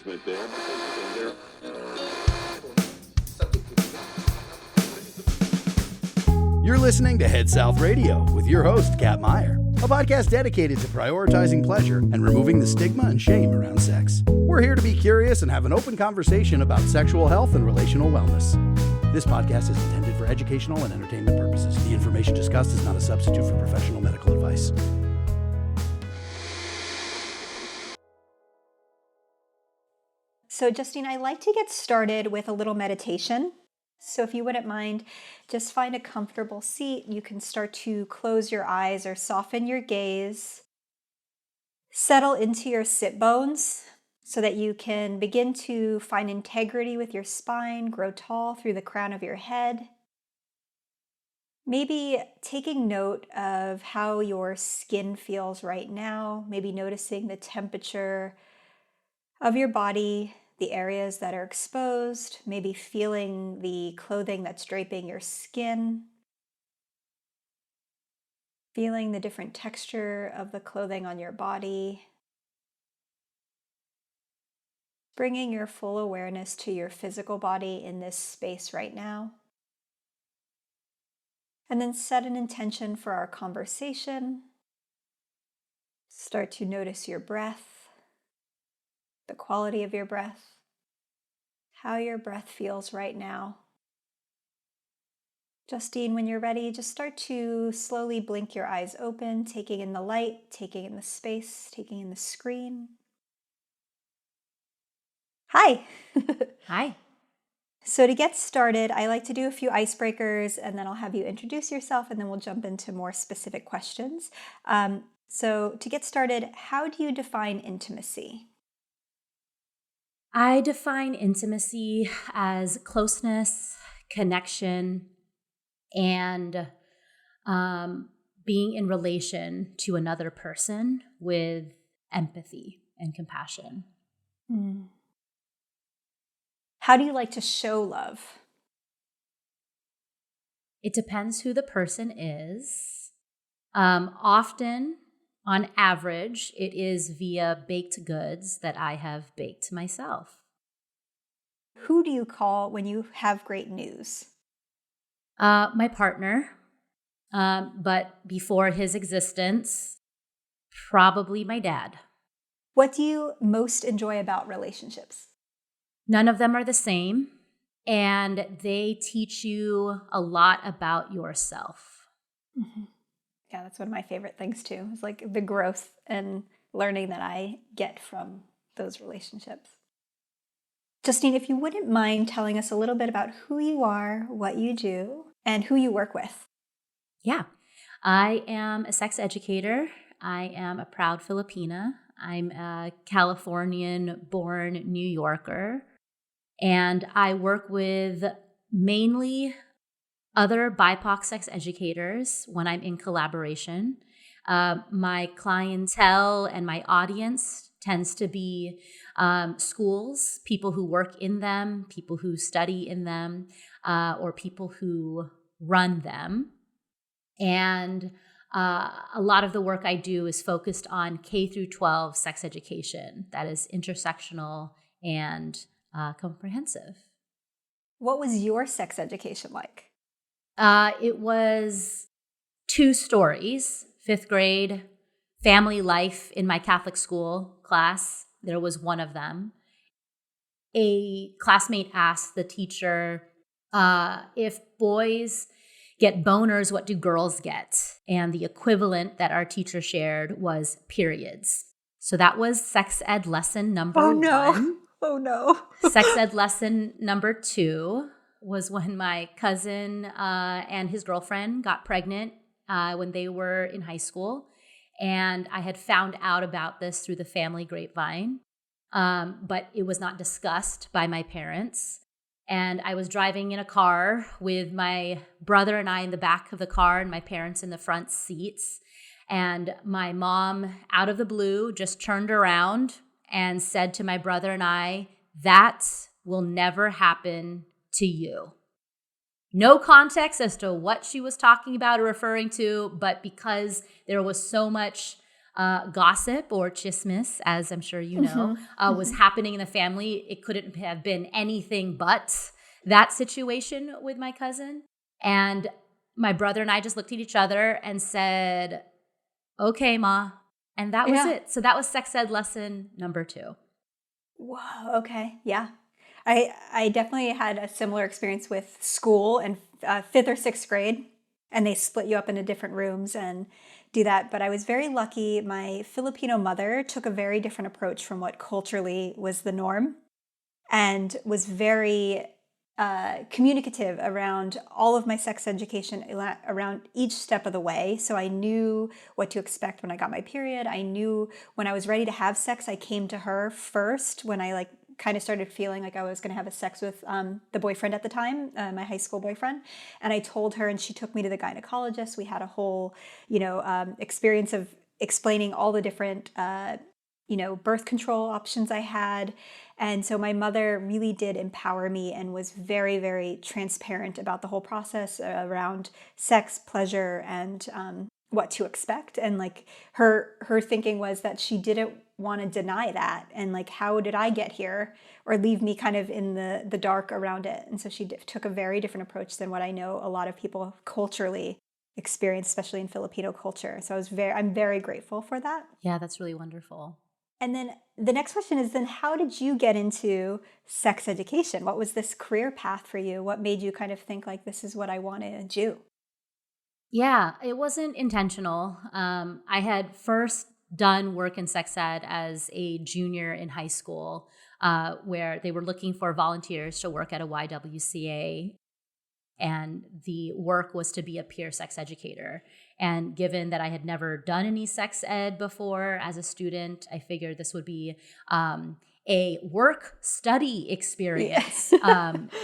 enhancement there. You're listening to Head South Radio with your host, Kat Meyer, a podcast dedicated to prioritizing pleasure and removing the stigma and shame around sex. We're here to be curious and have an open conversation about sexual health and relational wellness. This podcast is intended for educational and entertainment purposes. The information discussed is not a substitute for professional medical advice. So, Justine, I like to get started with a little meditation. So if you wouldn't mind, just find a comfortable seat. You can start to close your eyes or soften your gaze. Settle into your sit bones so that you can begin to find integrity with your spine, grow tall through the crown of your head. Maybe taking note of how your skin feels right now, maybe noticing the temperature of your body, the areas that are exposed, maybe feeling the clothing that's draping your skin, feeling the different texture of the clothing on your body, bringing your full awareness to your physical body in this space right now. And then set an intention for our conversation. Start to notice your breath, the quality of your breath, how your breath feels right now. Justine, when you're ready, just start to slowly blink your eyes open, taking in the light, taking in the space, taking in the screen. Hi. Hi. So to get started, I like to do a few icebreakers and then I'll have you introduce yourself and then we'll jump into more specific questions. So to get started, how do you define intimacy? I define intimacy as closeness, connection, and being in relation to another person with empathy and compassion. How do you like to show love? It depends who the person is. Often, on average, it is via baked goods that I have baked myself. Who do you call when you have great news? My partner, but before his existence, probably my dad. What do you most enjoy about relationships? None of them are the same, and they teach you a lot about yourself. Mm-hmm. Yeah, that's one of my favorite things too. It's like the growth and learning that I get from those relationships. Justine, if you wouldn't mind telling us a little bit about who you are, what you do, and who you work with. Yeah, I am a sex educator. I am a proud Filipina. I'm a Californian-born New Yorker. And I work with mainly other BIPOC sex educators when I'm in collaboration. My clientele and my audience tends to be schools, people who work in them, people who study in them, or people who run them. And a lot of the work I do is focused on K through 12 sex education that is intersectional and comprehensive. What was your sex education like? It was 2 stories. 5th grade, family life in my Catholic school class. There was one of them. A classmate asked the teacher, if boys get boners, what do girls get? And the equivalent that our teacher shared was periods. So that was sex ed lesson number 1. Oh no. Sex ed lesson number 2 was when my cousin and his girlfriend got pregnant when they were in high school. And I had found out about this through the family grapevine, but it was not discussed by my parents. And I was driving in a car with my brother and I in the back of the car and my parents in the front seats. And my mom, out of the blue, just turned around and said to my brother and I, "That will never happen to you." No context as to what she was talking about or referring to, but because there was so much gossip or chismis, as I'm sure you know, Mhm. was Mhm. happening in the family. It couldn't have been anything but that situation with my cousin. And my brother and I just looked at each other and said, okay, Ma. And that was Yeah. it. So that was sex ed lesson number 2. Whoa. Okay. Yeah. I definitely had a similar experience with school in fifth or sixth grade, and they split you up into different rooms and do that. But I was very lucky. My Filipino mother took a very different approach from what culturally was the norm, and was very communicative around all of my sex education around each step of the way. So I knew what to expect when I got my period. I knew when I was ready to have sex, I came to her first when I like kind of started feeling like I was going to have a sex with the boyfriend at the time, my high school boyfriend. And I told her, and she took me to the gynecologist. We had a whole, experience of explaining all the different, birth control options I had. And so my mother really did empower me and was very, very transparent about the whole process around sex, pleasure, and what to expect. And like her thinking was that she didn't want to deny that, and like how did I get here, or leave me kind of in the dark around it. And so she took a very different approach than what I know a lot of people culturally experience, especially in Filipino culture. So I'm very grateful for that. Yeah, that's really wonderful. And then the next question is, then how did you get into sex education? What was this career path for you? What made you kind of think like, this is what I want to do? Yeah, it wasn't intentional. I had first done work in sex ed as a junior in high school, where they were looking for volunteers to work at a YWCA, and the work was to be a peer sex educator. And given that I had never done any sex ed before as a student, I figured this would be a work study Yeah. experience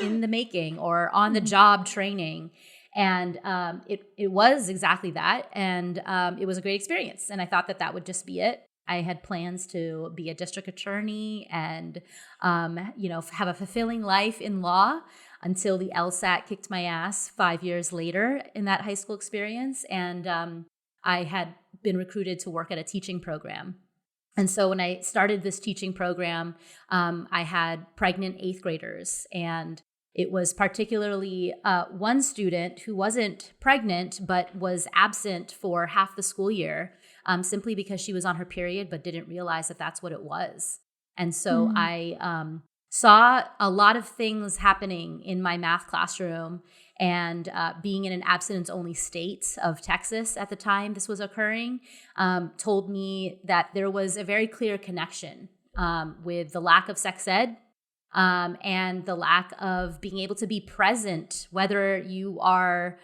in the making, or on the Mhm. job training. And it was exactly that. And it was a great experience. And I thought that that would just be it. I had plans to be a district attorney and, have a fulfilling life in law, until the LSAT kicked my ass 5 years later in that high school experience. And I had been recruited to work at a teaching program. And so when I started this teaching program, I had pregnant eighth graders. And it was particularly one student who wasn't pregnant, but was absent for half the school year, simply because she was on her period, but didn't realize that that's what it was. And so Mm. I saw a lot of things happening in my math classroom. And being in an abstinence only state of Texas at the time this was occurring, told me that there was a very clear connection with the lack of sex ed, and the lack of being able to be present, whether you are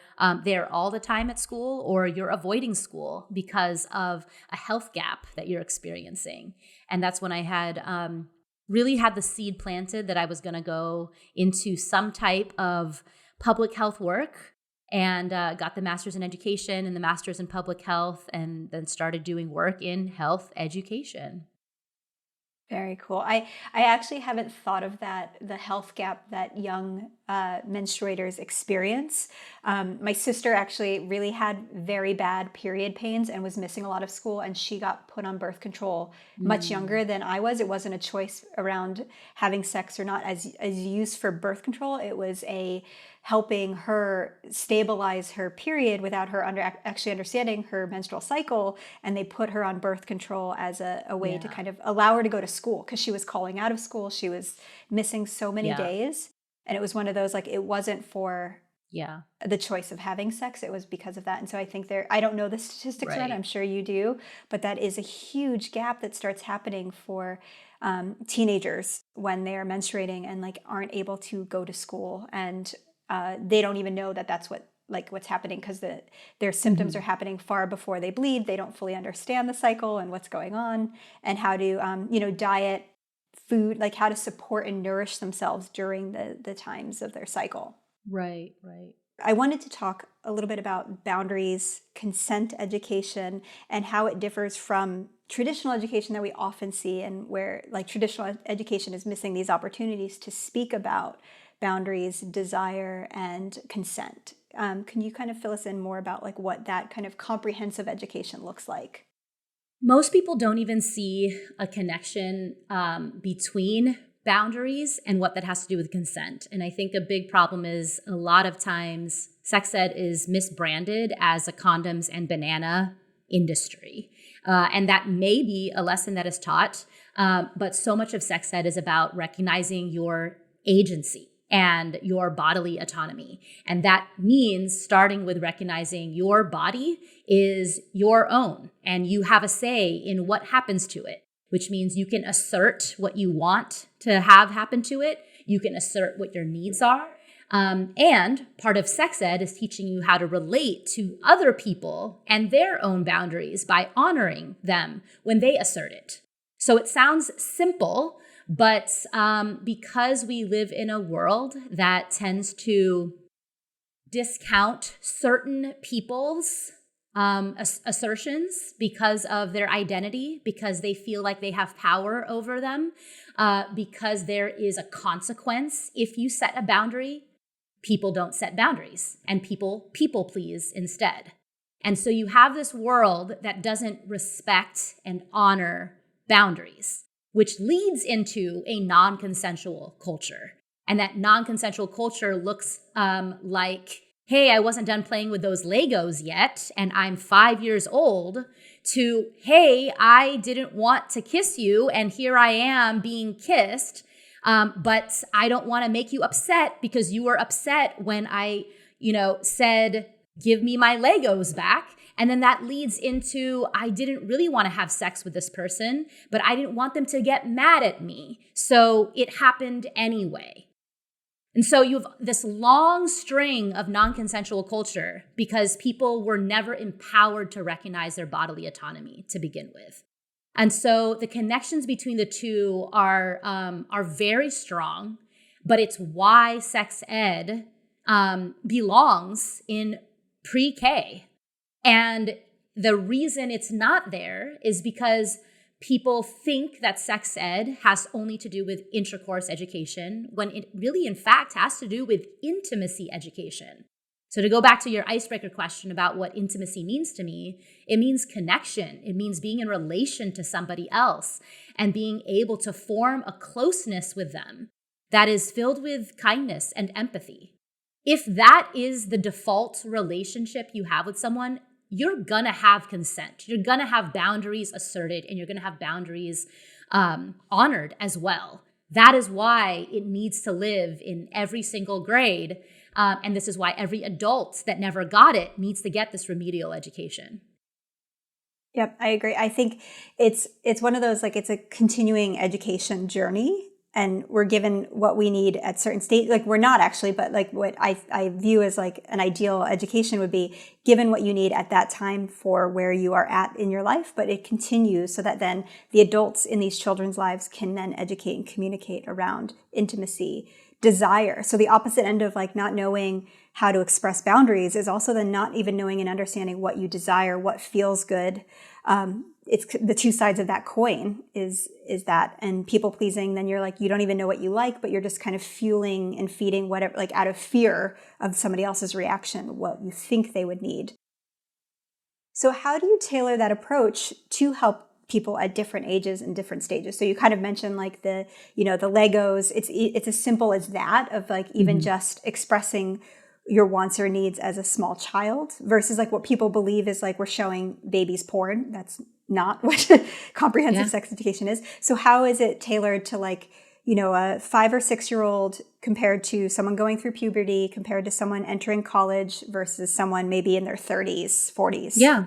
there all the time at school or you're avoiding school because of a health gap that you're experiencing. And that's when I had really had the seed planted that I was going to go into some type of public health work, and got the master's in education and the master's in public health, and then started doing work in health education. Very cool. I actually haven't thought of that, the health gap that young menstruators experience. My sister actually really had very bad period pains and was missing a lot of school, and she got put on birth control much Mm, younger than I was. It wasn't a choice around having sex or not as used for birth control. It was a helping her stabilize her period without her actually understanding her menstrual cycle. And they put her on birth control as a way to yeah, kind of allow her to go to school, because she was calling out of school. She was missing so many yeah, days. And it was one of those, like, it wasn't for yeah, the choice of having sex, it was because of that. And so I think I don't know the statistics around it, right. I'm sure you do, but that is a huge gap that starts happening for teenagers when they are menstruating and like aren't able to go to school. And they don't even know that that's what's happening, because their symptoms are Mhm. happening far before they bleed. They don't fully understand the cycle and what's going on, and how to diet, food, like how to support and nourish themselves during the times of their cycle. Right, right. I wanted to talk a little bit about boundaries, consent education, and how it differs from traditional education that we often see, and where like traditional education is missing these opportunities to speak about boundaries, desire, and consent. Can you kind of fill us in more about like what that kind of comprehensive education looks like? Most people don't even see a connection between boundaries and what that has to do with consent. And I think a big problem is a lot of times sex ed is misbranded as a condoms and banana industry. And that may be a lesson that is taught, but so much of sex ed is about recognizing your agency and your bodily autonomy. And that means starting with recognizing your body is your own and you have a say in what happens to it, which means you can assert what you want to have happen to it. You can assert what your needs are. And part of sex ed is teaching you how to relate to other people and their own boundaries by honoring them when they assert it. So it sounds simple, but because we live in a world that tends to discount certain people's assertions because of their identity, because they feel like they have power over them, because there is a consequence if you set a boundary, people don't set boundaries and people please instead. And so you have this world that doesn't respect and honor boundaries, which leads into a non-consensual culture. And that non-consensual culture looks like, hey, I wasn't done playing with those Legos yet, and I'm 5 years old, to, hey, I didn't want to kiss you, and here I am being kissed, but I don't want to make you upset because you were upset when I, said, give me my Legos back. And then that leads into, I didn't really want to have sex with this person, but I didn't want them to get mad at me. So it happened anyway. And so you have this long string of non-consensual culture because people were never empowered to recognize their bodily autonomy to begin with. And so the connections between the two are very strong, but it's why sex ed belongs in pre-K. And the reason it's not there is because people think that sex ed has only to do with intercourse education, when it really, in fact, has to do with intimacy education. So to go back to your icebreaker question about what intimacy means to me, it means connection. It means being in relation to somebody else and being able to form a closeness with them that is filled with kindness and empathy. If that is the default relationship you have with someone, you're gonna have consent. You're gonna have boundaries asserted, and you're gonna have boundaries honored as well. That is why it needs to live in every single grade. And this is why every adult that never got it needs to get this remedial education. Yep, I agree. I think it's one of those, like, it's a continuing education journey. And we're given what we need at certain stage. Like, we're not actually, but like what I view as like an ideal education would be given what you need at that time for where you are at in your life, but it continues so that then the adults in these children's lives can then educate and communicate around intimacy, desire. So the opposite end of like not knowing how to express boundaries is also then not even knowing and understanding what you desire, what feels good. It's the two sides of that coin is that, and people pleasing, then you're like, you don't even know what you like, but you're just kind of fueling and feeding whatever, like out of fear of somebody else's reaction, what you think they would need. So how do you tailor that approach to help people at different ages and different stages? So you kind of mentioned like the Legos, it's as simple as that of like even just expressing your wants or needs as a small child versus like what people believe is like we're showing babies porn. That's not what comprehensive sex education is. So how is it tailored to like, a 5 or 6 year old compared to someone going through puberty, compared to someone entering college versus someone maybe in their 30s, 40s? Yeah.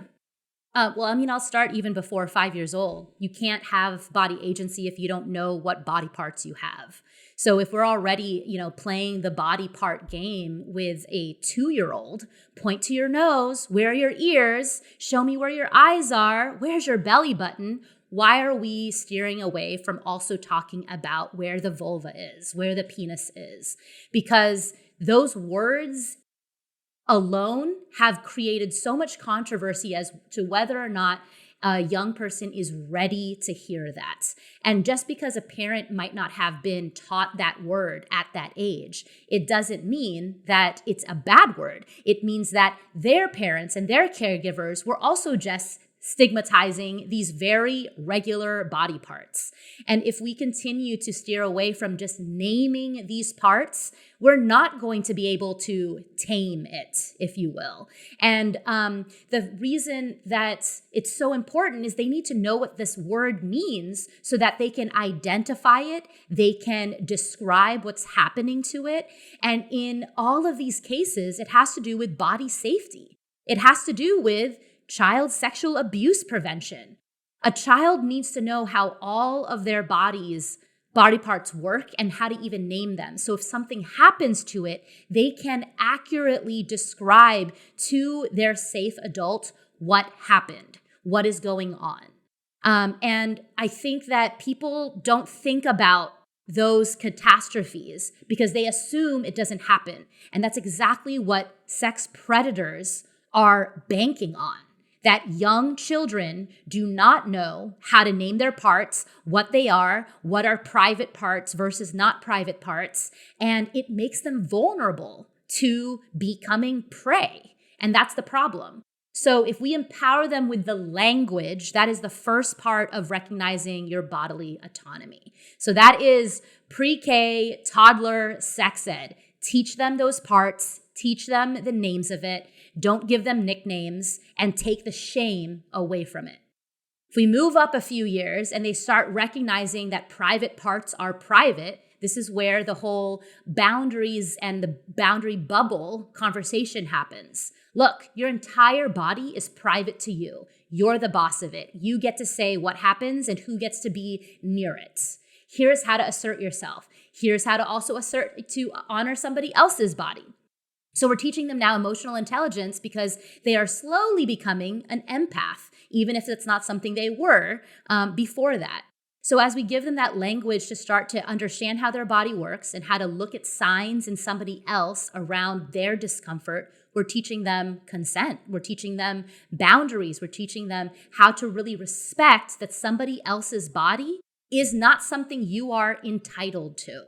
I'll start even before 5 years old. You can't have body agency if you don't know what body parts you have. So if we're already, playing the body part game with a 2-year-old, point to your nose, where are your ears, show me where your eyes are, where's your belly button? Why are we steering away from also talking about where the vulva is, where the penis is? Because those words alone have created so much controversy as to whether or not a young person is ready to hear that. And just because a parent might not have been taught that word at that age, it doesn't mean that it's a bad word. It means that their parents and their caregivers were also just stigmatizing these very regular body parts. And if we continue to steer away from just naming these parts, we're not going to be able to tame it, if you will. And the reason that it's so important is they need to know what this word means so that they can identify it, they can describe what's happening to it. And in all of these cases, it has to do with body safety. It has to do with child sexual abuse prevention. A child needs to know how all of their body parts work and how to even name them. So if something happens to it, they can accurately describe to their safe adult what happened, what is going on. And I think that people don't think about those catastrophes because they assume it doesn't happen. And that's exactly what sex predators are banking on. That young children do not know how to name their parts, what they are, what are private parts versus not private parts, and it makes them vulnerable to becoming prey. And that's the problem. So if we empower them with the language, that is the first part of recognizing your bodily autonomy. So that is pre-K, toddler, sex ed. Teach them those parts, teach them the names of it. Don't give them nicknames, and take the shame away from it. If we move up a few years and they start recognizing that private parts are private, this is where the whole boundaries and the boundary bubble conversation happens. Look, your entire body is private to you. You're the boss of it. You get to say what happens and who gets to be near it. Here's how to assert yourself. Here's how to also assert to honor somebody else's body. So we're teaching them now emotional intelligence because they are slowly becoming an empath, even if it's not something they were before that. So as we give them that language to start to understand how their body works and how to look at signs in somebody else around their discomfort, we're teaching them consent. We're teaching them boundaries. We're teaching them how to really respect that somebody else's body is not something you are entitled to.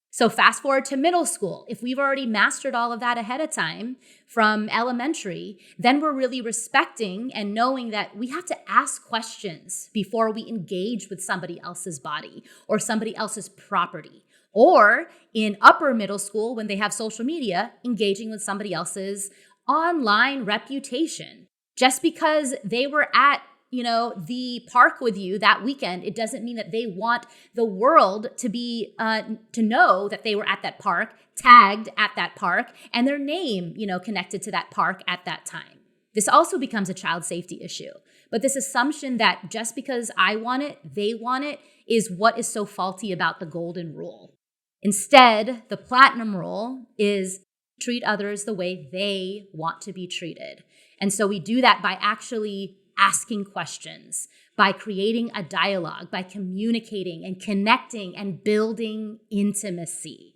So fast forward to middle school. If we've already mastered all of that ahead of time from elementary, then we're really respecting and knowing that we have to ask questions before we engage with somebody else's body or somebody else's property. Or in upper middle school, when they have social media, engaging with somebody else's online reputation. Just because they were at the park with you that weekend, it doesn't mean that they want the world to be, to know that they were at that park, tagged at that park, and their name, connected to that park at that time. This also becomes a child safety issue. But this assumption that just because I want it, they want it, is what is so faulty about the golden rule. Instead, the platinum rule is treat others the way they want to be treated. And so we do that by actually asking questions, by creating a dialogue, by communicating and connecting and building intimacy.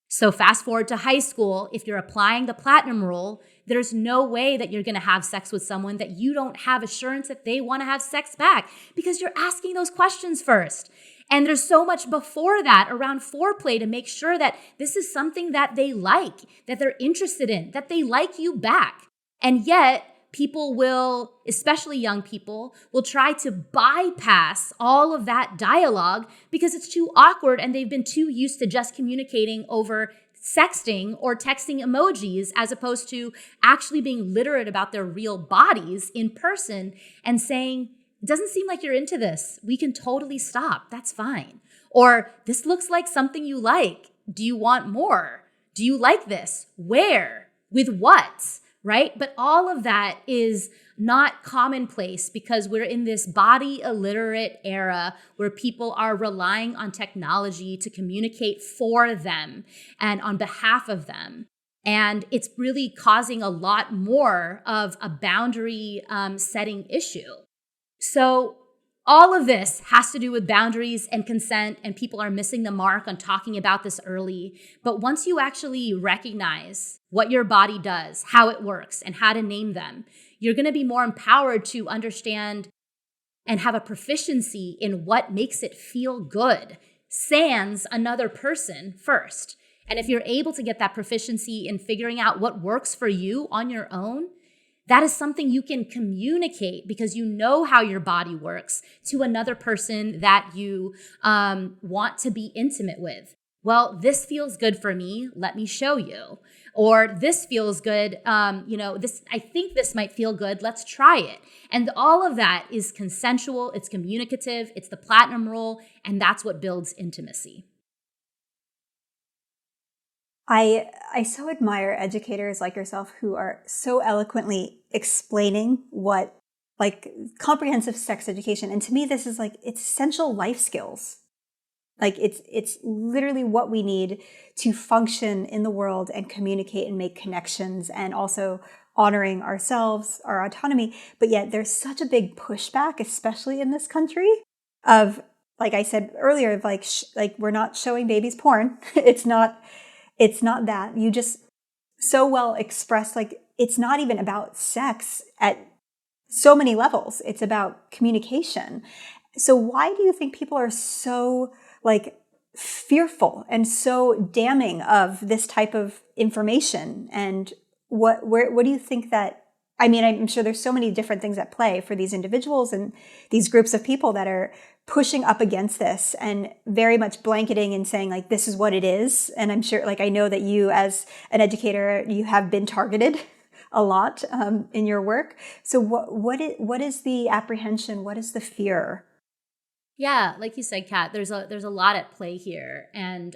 So fast forward to high school, if you're applying the platinum rule, there's no way that you're going to have sex with someone that you don't have assurance that they want to have sex back because you're asking those questions first. And there's so much before that around foreplay to make sure that this is something that they like, that they're interested in, that they like you back. And yet, people will, especially young people, will try to bypass all of that dialogue because it's too awkward and they've been too used to just communicating over sexting or texting emojis as opposed to actually being literate about their real bodies in person and saying, it doesn't seem like you're into this. We can totally stop. That's fine. Or this looks like something you like. Do you want more? Do you like this? Where? With what? Right? But all of that is not commonplace because we're in this body illiterate era where people are relying on technology to communicate for them and on behalf of them. And it's really causing a lot more of a boundary setting issue. So all of this has to do with boundaries and consent, and people are missing the mark on talking about this early. But once you actually recognize what your body does, how it works, and how to name them, you're going to be more empowered to understand and have a proficiency in what makes it feel good, sans another person first. And if you're able to get that proficiency in figuring out what works for you on your own, That is something you can communicate because you know how your body works to another person that you want to be intimate with. Well, this feels good for me. Let me show you. Or this feels good. I think this might feel good. Let's try it. And all of that is consensual. It's communicative. It's the platinum rule. And that's what builds intimacy. I so admire educators like yourself who are so eloquently explaining what like comprehensive sex education. And to me, this is like, it's essential life skills. Like it's literally what we need to function in the world and communicate and make connections and also honoring ourselves, our autonomy. But yet there's such a big pushback, especially in this country, of, like I said earlier, of like we're not showing babies porn. It's not that. You just so well expressed, like it's not even about sex at so many levels. It's about communication. So why do you think people are so like fearful and so damning of this type of information? And what do you think that, I mean, I'm sure there's so many different things at play for these individuals and these groups of people that are pushing up against this and very much blanketing and saying like, this is what it is. And I'm sure, like, I know that you as an educator, you have been targeted a lot in your work. So what is the apprehension? What is the fear? Yeah, like you said, Kat, there's a lot at play here. And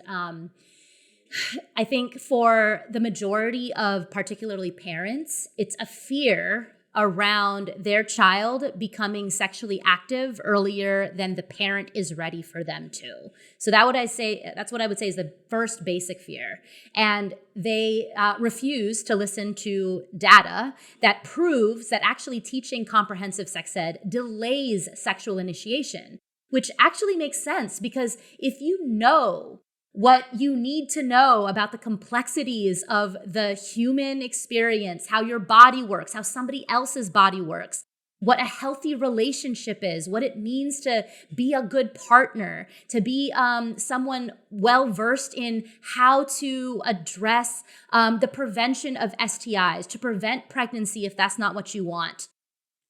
I think for the majority of particularly parents, it's a fear around their child becoming sexually active earlier than the parent is ready for them to. So that's what I would say is the first basic fear. And they refuse to listen to data that proves that actually teaching comprehensive sex ed delays sexual initiation, which actually makes sense because if you know what you need to know about the complexities of the human experience, how your body works, how somebody else's body works, what a healthy relationship is, what it means to be a good partner, to be someone well-versed in how to address the prevention of STIs, to prevent pregnancy if that's not what you want.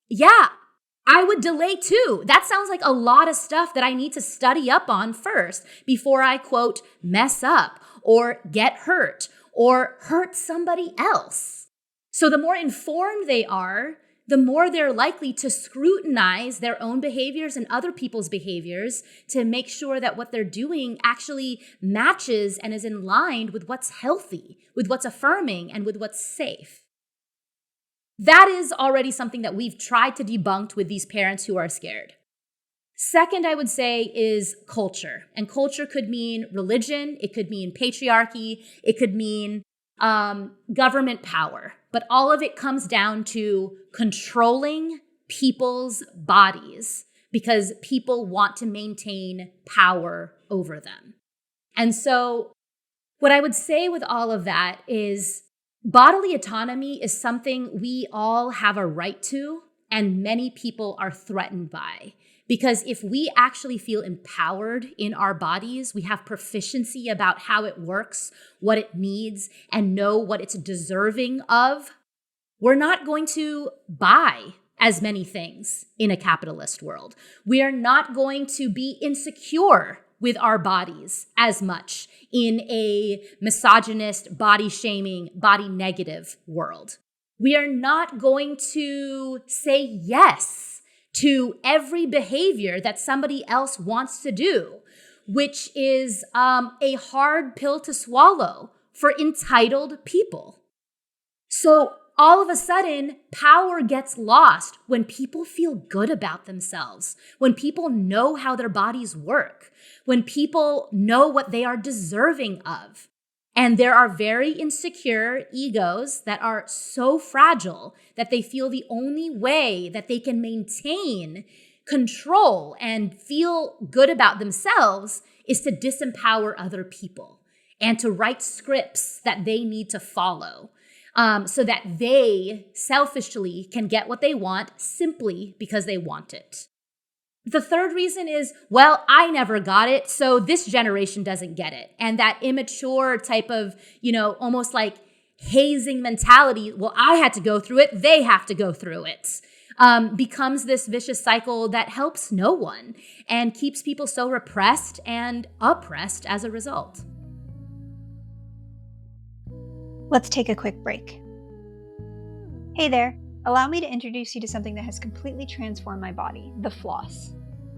Yeah, I would delay too. That sounds like a lot of stuff that I need to study up on first before I, quote, mess up or get hurt or hurt somebody else. So the more informed they are, the more they're likely to scrutinize their own behaviors and other people's behaviors to make sure that what they're doing actually matches and is in line with what's healthy, with what's affirming, and with what's safe. That is already something that we've tried to debunk with these parents who are scared. Second, I would say, is culture. And culture could mean religion. It could mean patriarchy. It could mean government power. But all of it comes down to controlling people's bodies because people want to maintain power over them. And so what I would say with all of that is bodily autonomy is something we all have a right to, and many people are threatened by. Because if we actually feel empowered in our bodies, we have proficiency about how it works, what it needs, and know what it's deserving of, we're not going to buy as many things in a capitalist world. We are not going to be insecure with our bodies as much in a misogynist, body-shaming, body-negative world. We are not going to say yes to every behavior that somebody else wants to do, which is a hard pill to swallow for entitled people. So all of a sudden, power gets lost when people feel good about themselves, when people know how their bodies work, when people know what they are deserving of. And there are very insecure egos that are so fragile that they feel the only way that they can maintain control and feel good about themselves is to disempower other people and to write scripts that they need to follow. So that they selfishly can get what they want simply because they want it. The third reason is, well, I never got it, so this generation doesn't get it. And that immature type of, almost like hazing mentality, well, I had to go through it, they have to go through it, becomes this vicious cycle that helps no one and keeps people so repressed and oppressed as a result. Let's take a quick break. Hey there. Allow me to introduce you to something that has completely transformed my body, the floss.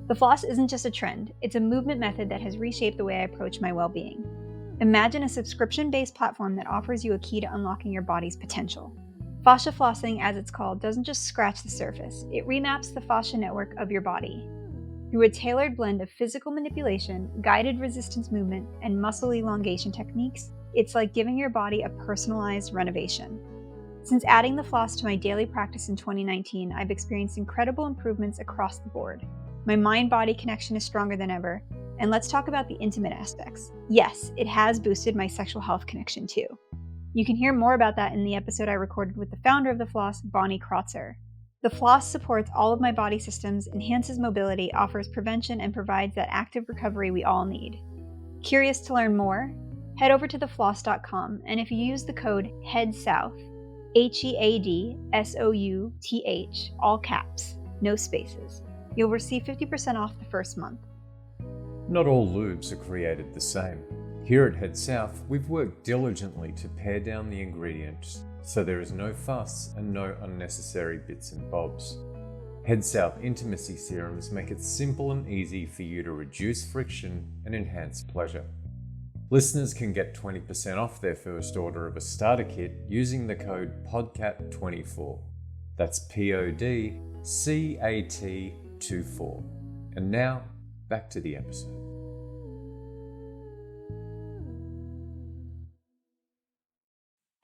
The floss isn't just a trend, it's a movement method that has reshaped the way I approach my well-being. Imagine a subscription-based platform that offers you a key to unlocking your body's potential. Fascia flossing, as it's called, doesn't just scratch the surface, it remaps the fascia network of your body. Through a tailored blend of physical manipulation, guided resistance movement, and muscle elongation techniques, it's like giving your body a personalized renovation. Since adding the floss to my daily practice in 2019, I've experienced incredible improvements across the board. My mind-body connection is stronger than ever, and let's talk about the intimate aspects. Yes, it has boosted my sexual health connection too. You can hear more about that in the episode I recorded with the founder of the floss, Bonnie Krotzer. The floss supports all of my body systems, enhances mobility, offers prevention, and provides that active recovery we all need. Curious to learn more? Head over to thefloss.com, and if you use the code HEADSOUTH, HEADSOUTH, all caps, no spaces, you'll receive 50% off the first month. Not all lubes are created the same. Here at Head South, we've worked diligently to pare down the ingredients so there is no fuss and no unnecessary bits and bobs. Head South Intimacy Serums make it simple and easy for you to reduce friction and enhance pleasure. Listeners can get 20% off their first order of a starter kit using the code PODCAT24. That's PODCAT24. And now, back to the episode.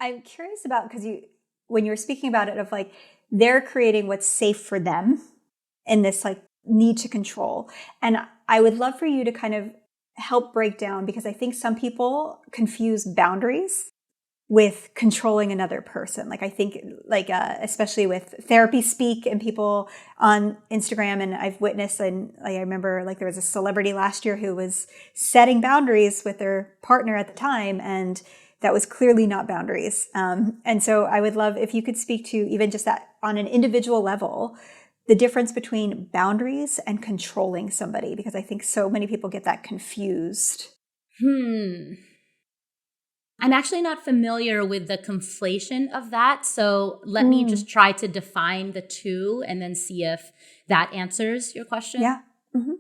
I'm curious about, because when you were speaking about it, of like they're creating what's safe for them in this like need to control. And I would love for you to kind of help break down, because I think some people confuse boundaries with controlling another person. Like I think especially with therapy speak and people on Instagram, and I've witnessed, and I remember like there was a celebrity last year who was setting boundaries with their partner at the time, and that was clearly not boundaries. And so I would love if you could speak to even just that on an individual level, the difference between boundaries and controlling somebody, because I think so many people get that confused. I'm actually not familiar with the conflation of that. So let me just try to define the two and then see if that answers your question. Yeah. Mm-hmm.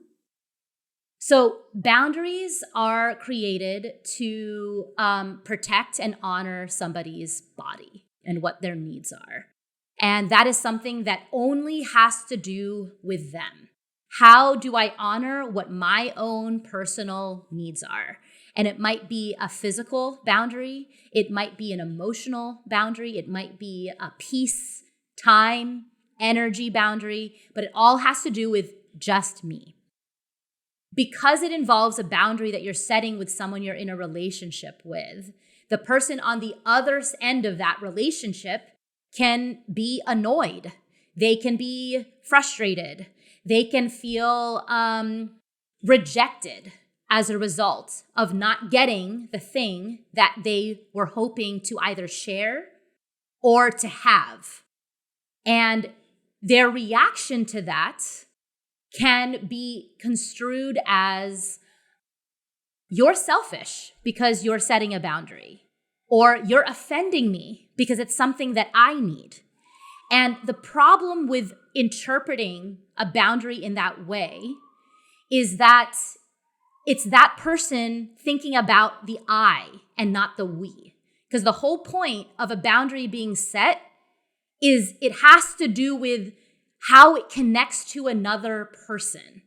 So boundaries are created to protect and honor somebody's body and what their needs are. And that is something that only has to do with them. How do I honor what my own personal needs are? And it might be a physical boundary. It might be an emotional boundary. It might be a peace, time, energy boundary, but it all has to do with just me. Because it involves a boundary that you're setting with someone you're in a relationship with, the person on the other end of that relationship can be annoyed. They can be frustrated. They can feel rejected as a result of not getting the thing that they were hoping to either share or to have. And their reaction to that can be construed as you're selfish because you're setting a boundary, or you're offending me because it's something that I need. And the problem with interpreting a boundary in that way is that it's that person thinking about the I and not the we. Because the whole point of a boundary being set is it has to do with how it connects to another person.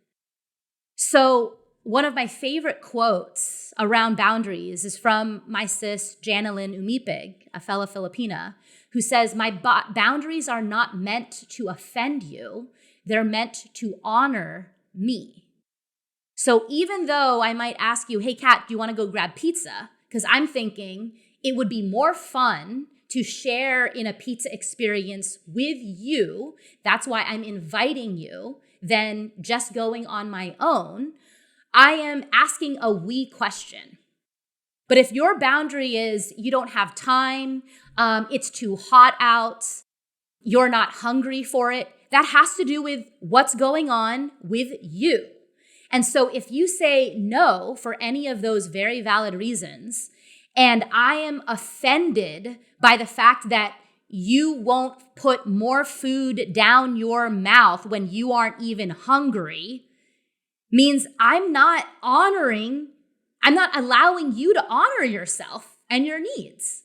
So one of my favorite quotes around boundaries is from my sis, Janalyn Umipig, a fellow Filipina, who says, my boundaries are not meant to offend you. They're meant to honor me. So even though I might ask you, hey, Kat, do you want to go grab pizza? Because I'm thinking it would be more fun to share in a pizza experience with you. That's why I'm inviting you than just going on my own. I am asking a we question. But if your boundary is you don't have time, it's too hot out, you're not hungry for it, that has to do with what's going on with you. And so if you say no for any of those very valid reasons, and I am offended by the fact that you won't put more food down your mouth when you aren't even hungry, means I'm not allowing you to honor yourself and your needs.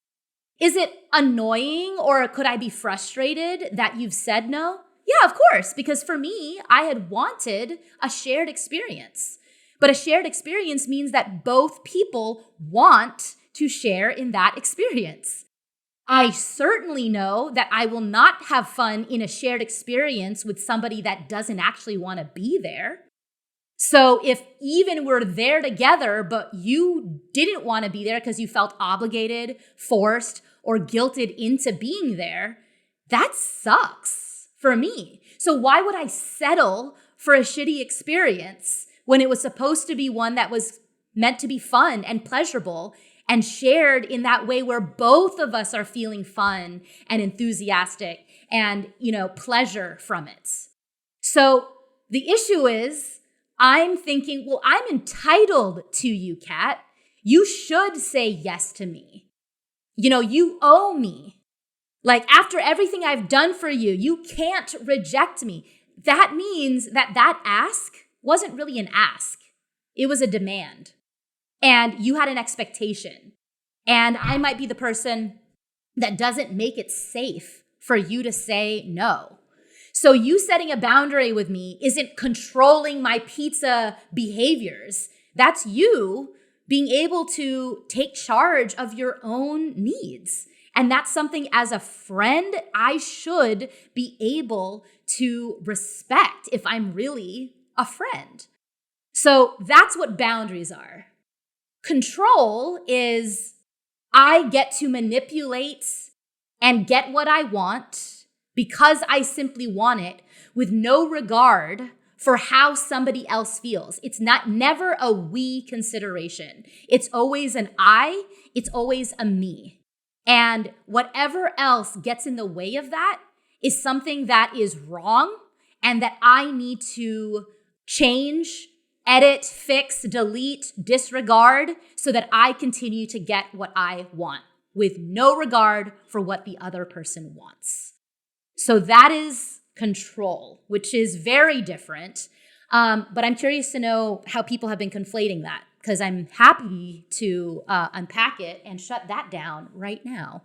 Is it annoying, or could I be frustrated that you've said no? Yeah, of course, because for me, I had wanted a shared experience. But a shared experience means that both people want to share in that experience. I certainly know that I will not have fun in a shared experience with somebody that doesn't actually want to be there. So if even we're there together, but you didn't want to be there because you felt obligated, forced, or guilted into being there, that sucks for me. So why would I settle for a shitty experience when it was supposed to be one that was meant to be fun and pleasurable and shared in that way where both of us are feeling fun and enthusiastic and, pleasure from it? So the issue is, I'm thinking, well, I'm entitled to you, Kat. You should say yes to me. You owe me. Like, after everything I've done for you, you can't reject me. That means that ask wasn't really an ask. It was a demand. And you had an expectation. And I might be the person that doesn't make it safe for you to say no. So you setting a boundary with me isn't controlling my pizza behaviors. That's you being able to take charge of your own needs. And that's something as a friend I should be able to respect if I'm really a friend. So that's what boundaries are. Control is I get to manipulate and get what I want because I simply want it with no regard for how somebody else feels. It's never a we consideration. It's always an I, it's always a me. And whatever else gets in the way of that is something that is wrong and that I need to change, edit, fix, delete, disregard so that I continue to get what I want with no regard for what the other person wants. So that is control, which is very different. But I'm curious to know how people have been conflating that, because I'm happy to unpack it and shut that down right now.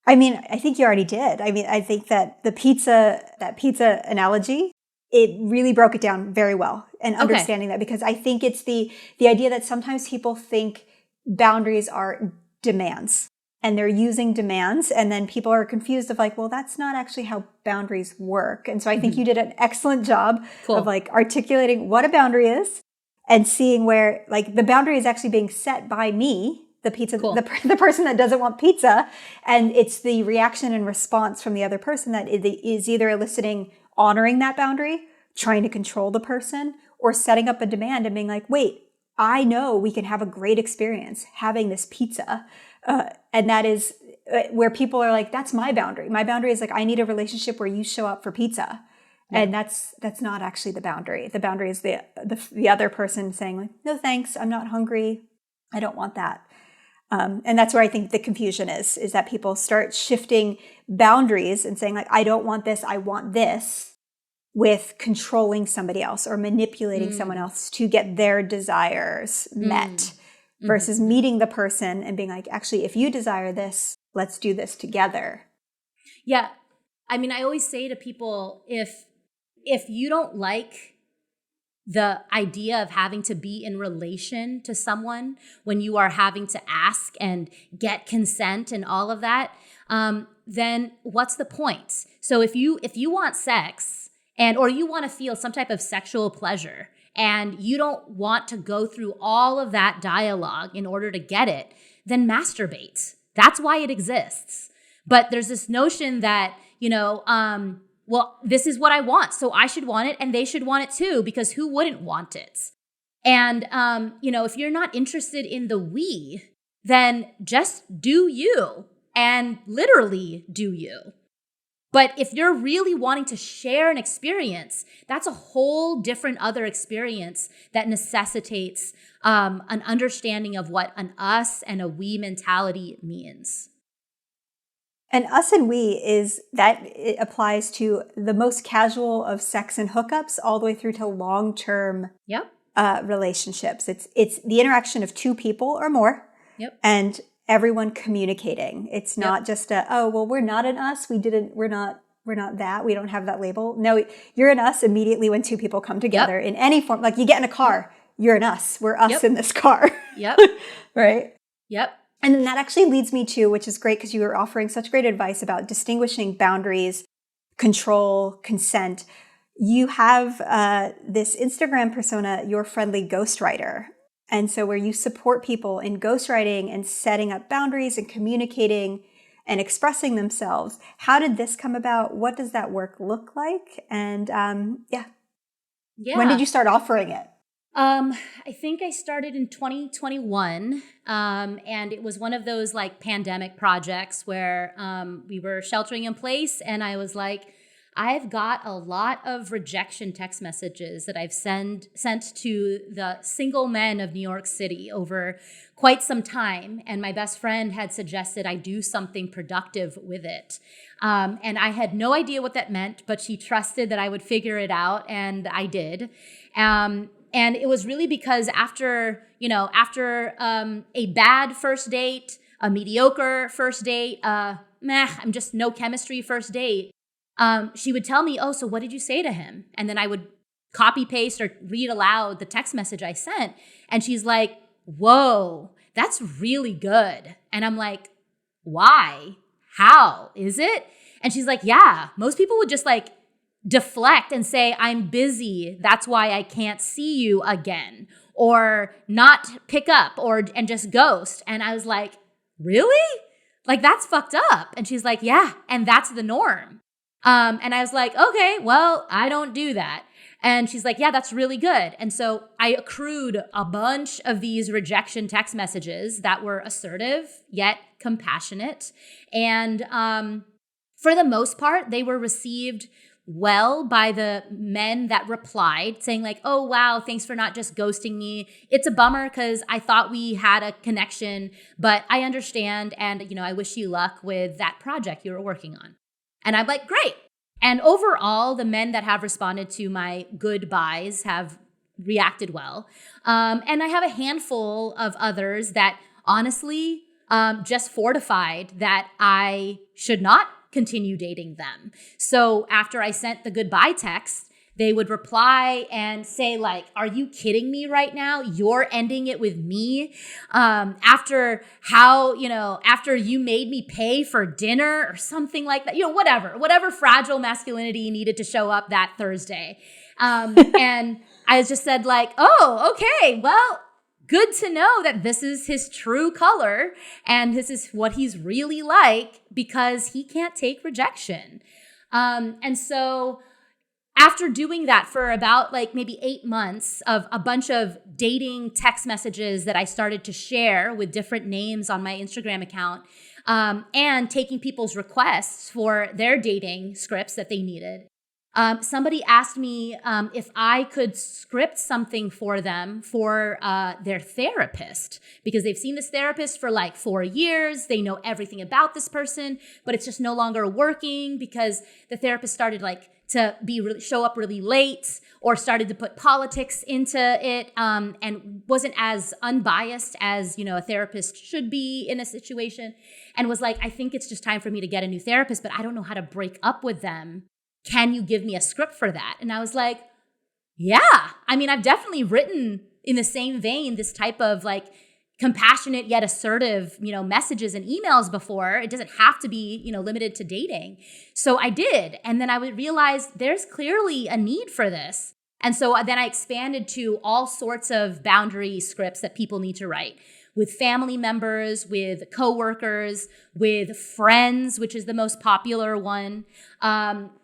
I mean, I think you already did. I mean, I think that that pizza analogy, it really broke it down very well, and understanding that, because I think it's the idea that sometimes people think boundaries are demands, and they're using demands, and then people are confused of like, well, that's not actually how boundaries work. And so I think you did an excellent job of like articulating what a boundary is and seeing where like the boundary is actually being set by me, the pizza, the person that doesn't want pizza. And it's the reaction and response from the other person that is either eliciting, honoring that boundary, trying to control the person, or setting up a demand and being like, wait, I know we can have a great experience having this pizza. And that is where people are like, that's my boundary. My boundary is like, I need a relationship where you show up for pizza. Yeah. And that's not actually the boundary. The boundary is the other person saying like, no, thanks. I'm not hungry. I don't want that. And that's where I think the confusion is that people start shifting boundaries and saying like, I don't want this. I want this, with controlling somebody else or manipulating someone else to get their desires met. Versus meeting the person and being like, actually, if you desire this, let's do this together. Yeah. I mean, I always say to people, if you don't like the idea of having to be in relation to someone when you are having to ask and get consent and all of that, then what's the point? So if you want sex or you want to feel some type of sexual pleasure, and you don't want to go through all of that dialogue in order to get it, then masturbate. That's why it exists. But there's this notion that, well, this is what I want, so I should want it and they should want it too, because who wouldn't want it? And, if you're not interested in the we, then just do you, and literally do you. But if you're really wanting to share an experience, that's a whole different other experience that necessitates an understanding of what an us and a we mentality means. And us and we is that it applies to the most casual of sex and hookups all the way through to long-term Yep. Relationships. It's the interaction of two people or more. Yep. And everyone communicating. It's not just we're not an us. We're not that. We don't have that label. No, you're an us immediately when two people come together in any form. Like you get in a car, you're an us. We're us in this car. Yep. Right? Yep. And then that actually leads me to, which is great because you were offering such great advice about distinguishing boundaries, control, consent. You have this Instagram persona, Your Friendly Ghostwriter. And so where you support people in ghostwriting and setting up boundaries and communicating and expressing themselves. How did this come about? What does that work look like? And when did you start offering it? I think I started in 2021, and it was one of those like pandemic projects where we were sheltering in place, and I was like, I've got a lot of rejection text messages that I've sent to the single men of New York City over quite some time. And my best friend had suggested I do something productive with it. And I had no idea what that meant, but she trusted that I would figure it out. And I did. And it was really because after a bad first date, a mediocre first date, I'm just no chemistry first date, she would tell me, oh, so what did you say to him? And then I would copy paste or read aloud the text message I sent. And she's like, whoa, that's really good. And I'm like, why? How is it? And she's like, yeah, most people would just like deflect and say, I'm busy. That's why I can't see you again, or not pick up and just ghost. And I was like, really? Like that's fucked up. And she's like, yeah. And that's the norm. And I was like, okay, well, I don't do that. And she's like, yeah, that's really good. And so I accrued a bunch of these rejection text messages that were assertive, yet compassionate. And for the most part, they were received well by the men that replied, saying like, oh, wow, thanks for not just ghosting me. It's a bummer because I thought we had a connection, but I understand. And, I wish you luck with that project you were working on. And I'm like, great. And overall, the men that have responded to my goodbyes have reacted well. And I have a handful of others that honestly just fortified that I should not continue dating them. So after I sent the goodbye text, they would reply and say like, are you kidding me right now? You're ending it with me? After you made me pay for dinner or something like that, whatever fragile masculinity needed to show up that Thursday. And I just said like, oh, okay, well, good to know that this is his true color and this is what he's really like because he can't take rejection. And so after doing that for about like maybe 8 months of a bunch of dating text messages that I started to share with different names on my Instagram account, and taking people's requests for their dating scripts that they needed, somebody asked me if I could script something for them for their therapist, because they've seen this therapist for like 4 years. They know everything about this person, but it's just no longer working because the therapist started like to show up really late or started to put politics into it, and wasn't as unbiased as, a therapist should be in a situation, and was like, I think it's just time for me to get a new therapist, but I don't know how to break up with them. Can you give me a script for that? And I was like, yeah. I mean, I've definitely written in the same vein this type of like compassionate yet assertive, messages and emails before. It doesn't have to be, limited to dating. So I did. And then I would realize there's clearly a need for this. And so then I expanded to all sorts of boundary scripts that people need to write with family members, with coworkers, with friends, which is the most popular one,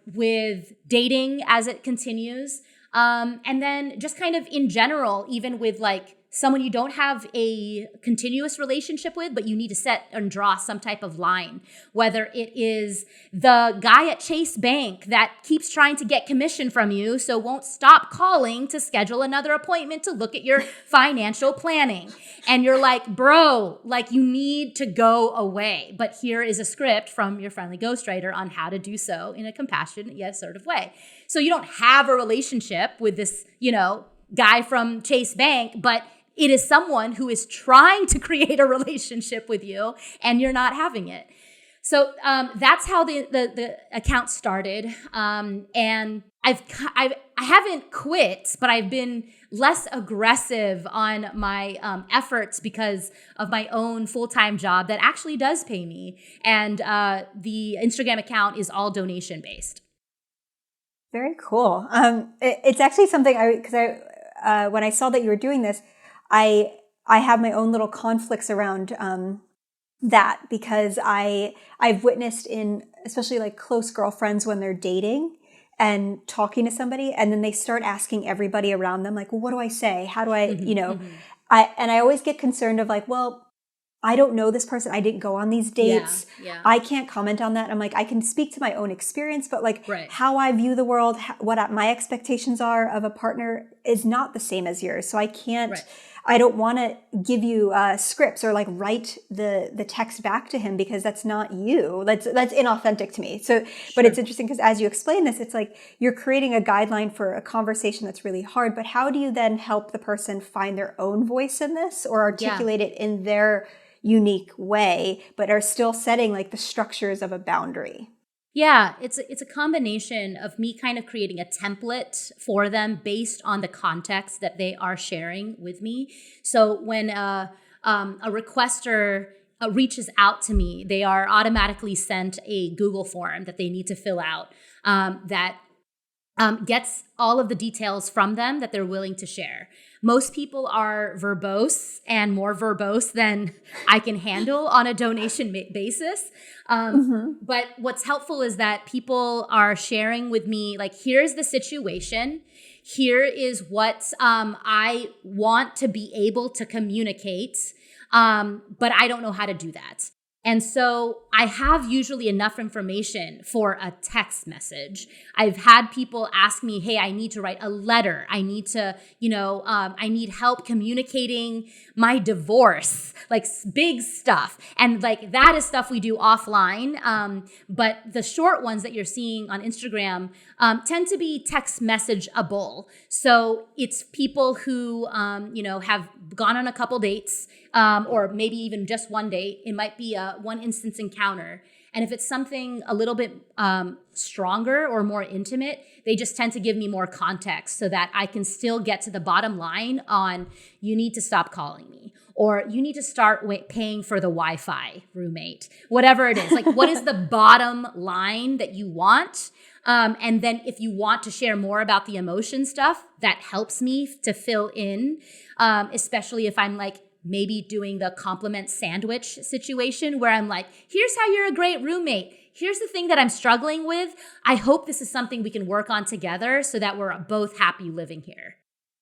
with dating as it continues. And then just kind of in general, even with like someone you don't have a continuous relationship with, but you need to set and draw some type of line, whether it is the guy at Chase Bank that keeps trying to get commission from you, so won't stop calling to schedule another appointment to look at your financial planning. And you're like, bro, like you need to go away. But here is a script from your friendly ghostwriter on how to do so in a compassionate yet assertive way. So you don't have a relationship with this, guy from Chase Bank, but it is someone who is trying to create a relationship with you and you're not having it. So that's how the account started. And I haven't quit, but I've been less aggressive on my efforts because of my own full-time job that actually does pay me. And the Instagram account is all donation based. Very cool. It's actually something when I saw that you were doing this, I have my own little conflicts around that, because I've witnessed in especially like close girlfriends when they're dating and talking to somebody, and then they start asking everybody around them, like, well, what do I say? How do I, I always get concerned of like, well, I don't know this person. I didn't go on these dates. Yeah. I can't comment on that. I'm like, I can speak to my own experience, but like right. how I view the world, what my expectations are of a partner is not the same as yours. So I can't, right. I don't want to give you scripts or like write the text back to him, because that's not you. That's inauthentic to me. So, but it's interesting because as you explain this, it's like you're creating a guideline for a conversation that's really hard, but how do you then help the person find their own voice in this or articulate it in their unique way, but are still setting like the structures of a boundary? Yeah, it's a combination of me kind of creating a template for them based on the context that they are sharing with me. So when a requester reaches out to me, they are automatically sent a Google form that they need to fill out that gets all of the details from them that they're willing to share. Most people are verbose and more verbose than I can handle on a donation basis. But what's helpful is that people are sharing with me, like, here's the situation. Here is what I want to be able to communicate, but I don't know how to do that. And so I have usually enough information for a text message. I've had people ask me, hey, I need to write a letter. I need to, I need help communicating my divorce, like big stuff. And like that is stuff we do offline. But the short ones that you're seeing on Instagram tend to be text messageable. So it's people who, have gone on a couple dates, or maybe even just one date. It might be a one instance encounter. And if it's something a little bit stronger or more intimate, they just tend to give me more context so that I can still get to the bottom line on, you need to stop calling me, or you need to start paying for the Wi-Fi, roommate, whatever it is. Like, what is the bottom line that you want? And then if you want to share more about the emotion stuff, that helps me to fill in, especially if I'm like, maybe doing the compliment sandwich situation where I'm like, here's how you're a great roommate. Here's the thing that I'm struggling with. I hope this is something we can work on together so that we're both happy living here.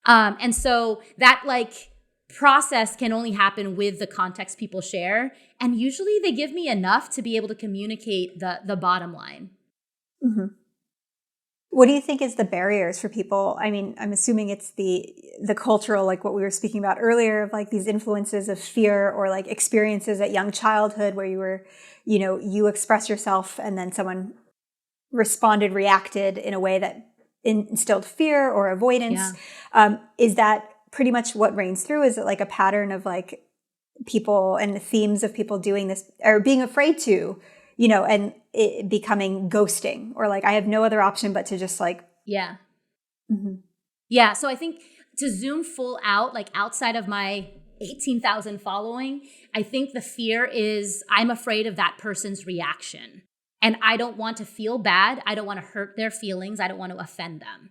And so that like process can only happen with the context people share. And usually they give me enough to be able to communicate the bottom line. Mm-hmm. What do you think is the barriers for people? I mean, I'm assuming it's the cultural, like what we were speaking about earlier, of like these influences of fear or like experiences at young childhood where you were, you express yourself and then someone reacted in a way that instilled fear or avoidance. Yeah. Is that pretty much what reigns through? Is it like a pattern of like people and the themes of people doing this or being afraid to, and it becoming ghosting, or like I have no other option but to just like. Yeah. Mm-hmm. Yeah. So I think to zoom full out, like outside of my 18,000 following, I think the fear is I'm afraid of that person's reaction. And I don't want to feel bad. I don't want to hurt their feelings. I don't want to offend them.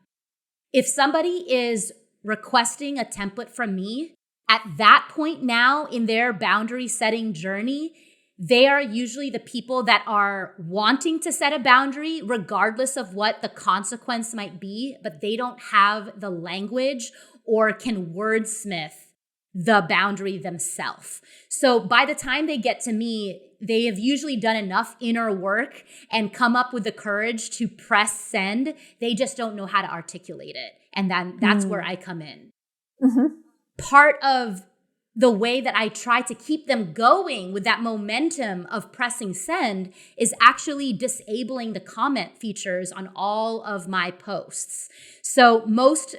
If somebody is requesting a template from me, at that point now in their boundary setting journey, they are usually the people that are wanting to set a boundary regardless of what the consequence might be, but they don't have the language or can wordsmith the boundary themselves. So by the time they get to me, they have usually done enough inner work and come up with the courage to press send. They just don't know how to articulate it. And then that's where I come in. Mm-hmm. Part of the way that I try to keep them going with that momentum of pressing send is actually disabling the comment features on all of my posts. So most,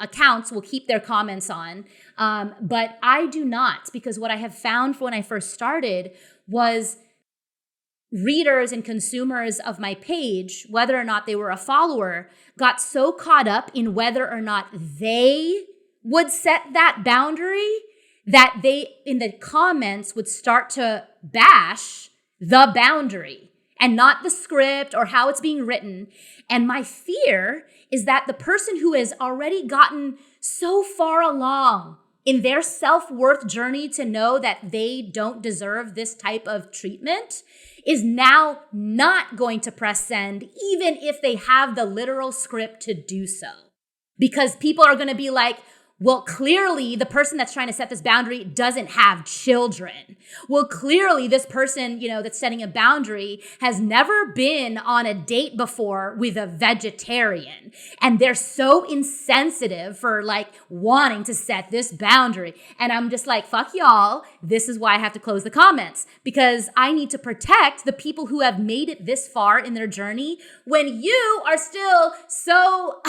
accounts will keep their comments on, but I do not, because what I have found when I first started was readers and consumers of my page, whether or not they were a follower, got so caught up in whether or not they would set that boundary that they, in the comments, would start to bash the boundary and not the script or how it's being written. And my fear is that the person who has already gotten so far along in their self-worth journey to know that they don't deserve this type of treatment is now not going to press send, even if they have the literal script to do so. Because people are going to be like, well, clearly the person that's trying to set this boundary doesn't have children. Well, clearly this person, that's setting a boundary has never been on a date before with a vegetarian. And they're so insensitive for wanting to set this boundary. And I'm just like, fuck y'all. This is why I have to close the comments, because I need to protect the people who have made it this far in their journey when you are still so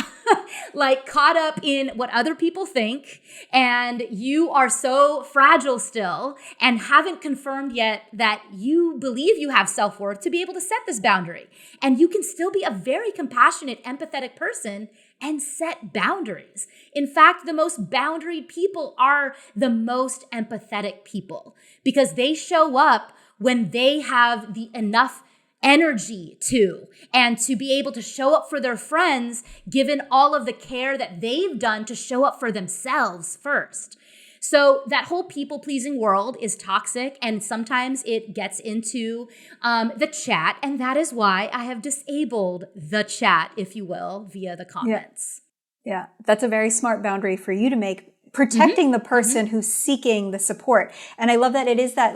caught up in what other people think, and you are so fragile still and haven't confirmed yet that you believe you have self-worth to be able to set this boundary. And you can still be a very compassionate, empathetic person and set boundaries. In fact, the most boundaried people are the most empathetic people, because they show up when they have the enough energy and to be able to show up for their friends, given all of the care that they've done to show up for themselves first. So that whole people-pleasing world is toxic, and sometimes it gets into the chat, and that is why I have disabled the chat, if you will, via the comments. Yeah, that's a very smart boundary for you to make, protecting the person who's seeking the support. And I love that it is that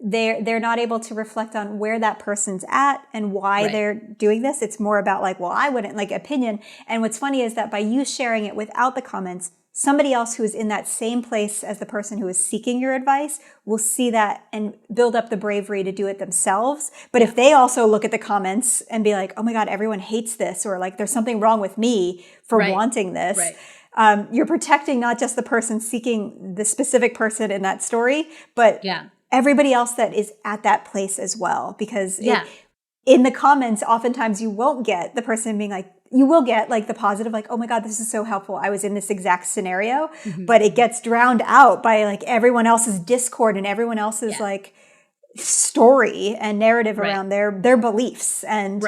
they're not able to reflect on where that person's at and why they're doing this. It's more about I wouldn't opinion. And what's funny is that by you sharing it without the comments, somebody else who is in that same place as the person who is seeking your advice will see that and build up the bravery to do it themselves. But if they also look at the comments and be like, oh my God, everyone hates this, or there's something wrong with me for wanting this. You're protecting not just the person seeking the specific person in that story, but everybody else that is at that place as well. Because in the comments, oftentimes you won't get the person being you will get the positive, oh my God, this is so helpful. I was in this exact scenario, but it gets drowned out by everyone else's discord and everyone else's story and narrative around their beliefs. And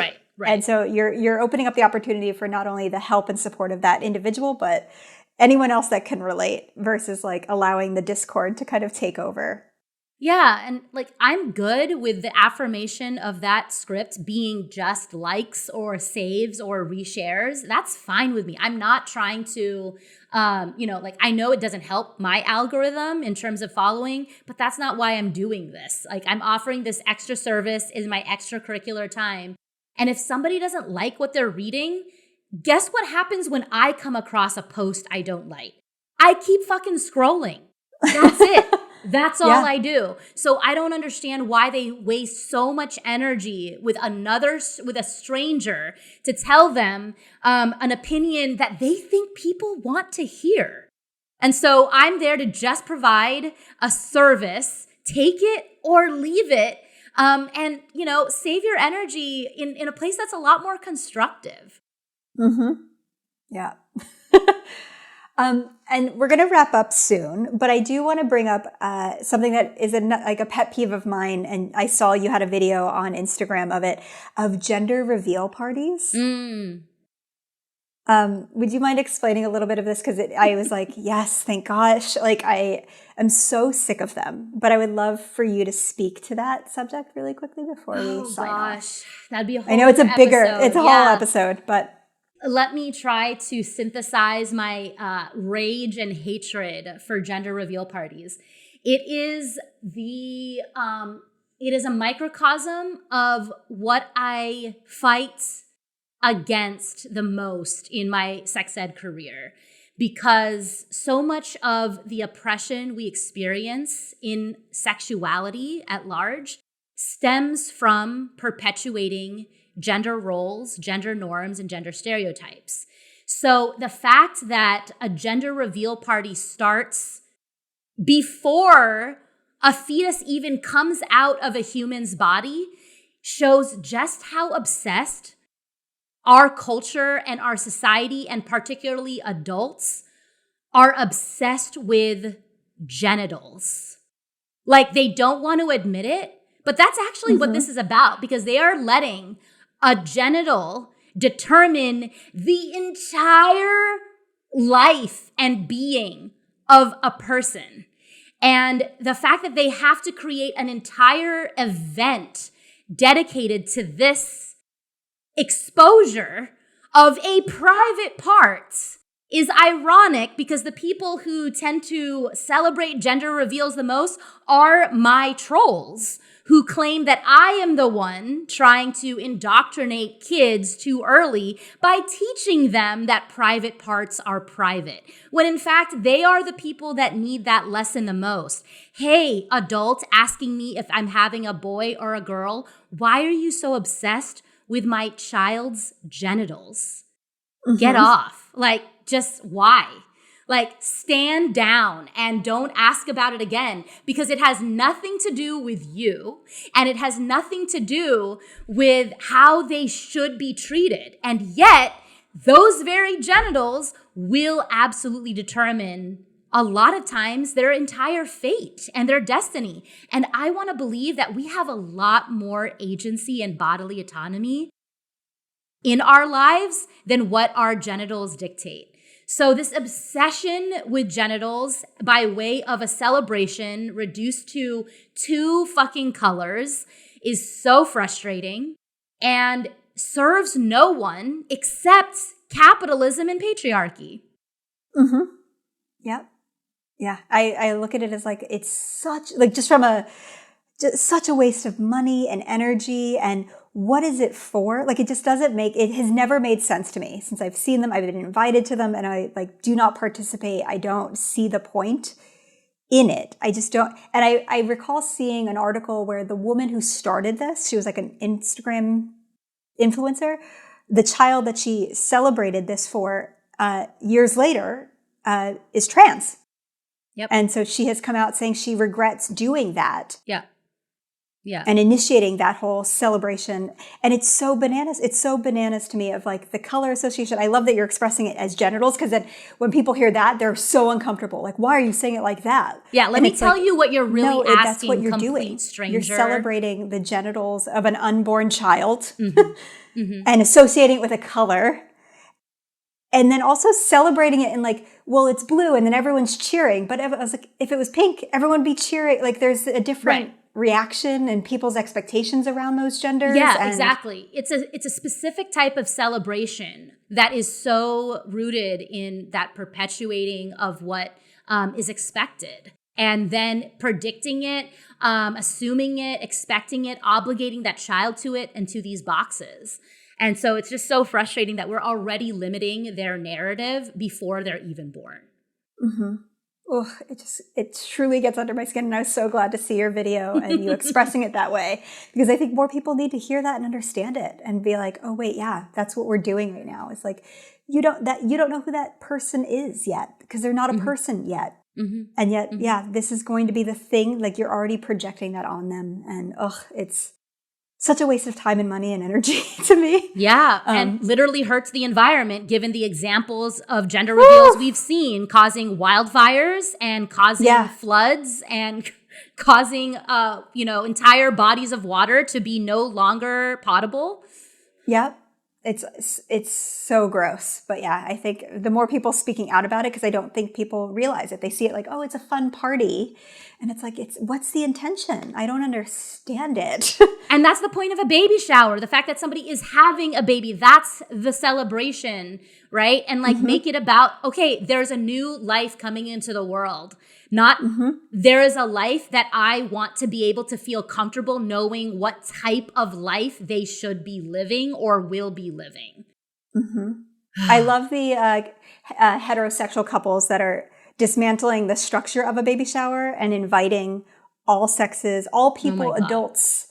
and so you're opening up the opportunity for not only the help and support of that individual, but anyone else that can relate, versus allowing the discord to kind of take over. Yeah, and I'm good with the affirmation of that script being just likes or saves or reshares. That's fine with me. I'm not trying to, I know it doesn't help my algorithm in terms of following, but that's not why I'm doing this. I'm offering this extra service in my extracurricular time. And if somebody doesn't like what they're reading, guess what happens when I come across a post I don't like? I keep fucking scrolling. That's it. That's all I do. So I don't understand why they waste so much energy with a stranger to tell them an opinion that they think people want to hear. And so I'm there to just provide a service, take it or leave it, and save your energy in a place that's a lot more constructive. Yeah. And we're going to wrap up soon, but I do want to bring up something that is a pet peeve of mine. And I saw you had a video on Instagram of gender reveal parties. Would you mind explaining a little bit of this? Because I was yes, thank gosh. I am so sick of them, but I would love for you to speak to that subject really quickly before we sign off. That'd be a whole I know it's a episode. whole episode, but let me try to synthesize my rage and hatred for gender reveal parties. It is a microcosm of what I fight against the most in my sex ed career, because so much of the oppression we experience in sexuality at large stems from perpetuating gender roles, gender norms, and gender stereotypes. So the fact that a gender reveal party starts before a fetus even comes out of a human's body shows just how obsessed our culture and our society, and particularly adults, are obsessed with genitals. Like, they don't want to admit it, but that's actually what this is about, because they are letting a genital determine the entire life and being of a person. And the fact that they have to create an entire event dedicated to this exposure of a private part is ironic, because the people who tend to celebrate gender reveals the most are my trolls, who claim that I am the one trying to indoctrinate kids too early by teaching them that private parts are private, when in fact they are the people that need that lesson the most. Hey, adult asking me if I'm having a boy or a girl, why are you so obsessed with my child's genitals? Get off. Like, just why? Like, stand down and don't ask about it again, because it has nothing to do with you, and it has nothing to do with how they should be treated. And yet, those very genitals will absolutely determine, a lot of times, their entire fate and their destiny. And I want to believe that we have a lot more agency and bodily autonomy in our lives than what our genitals dictate. So this obsession with genitals by way of a celebration reduced to 2 fucking colors is so frustrating and serves no one except capitalism and patriarchy. Yep. Yeah. I look at it as like, it's such, like, just such a waste of money and energy. And what is it for? Like, it just doesn't it has never made sense to me since I've seen them. I've been invited to them and I do not participate. I don't see the point in it. I just don't. And I recall seeing an article where the woman who started this, she was like an Instagram influencer, the child that she celebrated this for years later is trans. Yep. And so she has come out saying she regrets doing that. Yeah. Yeah. And initiating that whole celebration. And it's so bananas. It's so bananas to me of like the color association. I love that you're expressing it as genitals, because then when people hear that, they're so uncomfortable. Like, why are you saying it like that? Yeah, let me tell you what you're really asking, that's what you're doing. Stranger. You're celebrating the genitals of an unborn child and associating it with a color. And then also celebrating it in like, well, it's blue and then everyone's cheering. But I was like, if it was pink, everyone would be cheering. Like, there's a different reaction and people's expectations around those genders. Yeah, exactly. It's a specific type of celebration that is so rooted in that perpetuating of what is expected, and then predicting it, assuming it, expecting it, obligating that child to it and to these boxes. And so it's just so frustrating that we're already limiting their narrative before they're even born. Oh, it truly gets under my skin. And I was so glad to see your video and you expressing it that way, because I think more people need to hear that and understand it and be like, oh, wait, yeah, that's what we're doing right now. It's like, you don't know who that person is yet, because they're not a person yet. And yet, yeah, this is going to be the thing. Like, you're already projecting that on them. And it's such a waste of time and money and energy to me. Yeah, and literally hurts the environment, given the examples of gender reveals we've seen causing wildfires and causing floods and causing, entire bodies of water to be no longer potable. Yep. It's so gross. But yeah, I think the more people speaking out about it, because I don't think people realize it. They see it like, oh, it's a fun party. And it's like, what's the intention? I don't understand it. And that's the point of a baby shower. The fact that somebody is having a baby, that's the celebration, right? And like make it about, okay, there's a new life coming into the world. Not there is a life that I want to be able to feel comfortable knowing what type of life they should be living or will be living. I love the heterosexual couples that are dismantling the structure of a baby shower and inviting all sexes, all people, adults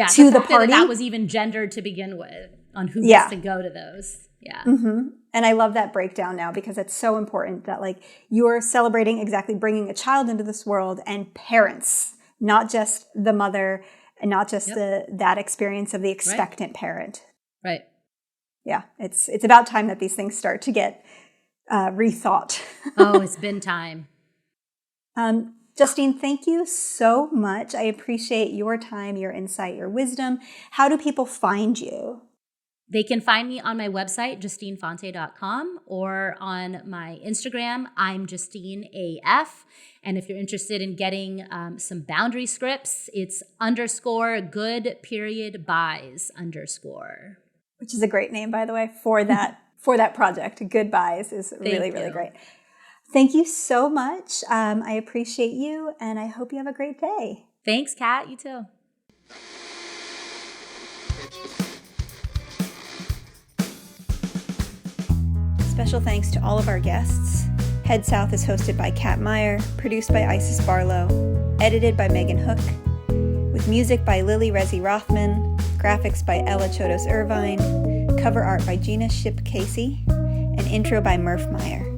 to the party. That was even gendered to begin with on who gets to go to those. Yeah. And I love that breakdown now because it's so important that like you're celebrating exactly bringing a child into this world and parents, not just the mother and not just that experience of the expectant parent. Right. Yeah. It's about time that these things start to get rethought. Oh, it's been time. Justine, thank you so much. I appreciate your time, your insight, your wisdom. How do people find you? They can find me on my website, JustineFonte.com, or on my Instagram, I'm JustineAF. And if you're interested in getting some boundary scripts, it's _good_buys_. Which is a great name, by the way, for that project. Goodbyes is really great. Thank you so much. I appreciate you, and I hope you have a great day. Thanks, Kat. You too. Special thanks to all of our guests. Head South is hosted by Kat Meyer, produced by Isis Barlow, edited by Megan Hook, with music by Lily Rezi Rothman, graphics by Ella Chodos Irvine, cover art by Gina Ship Casey, and intro by Murph Meyer.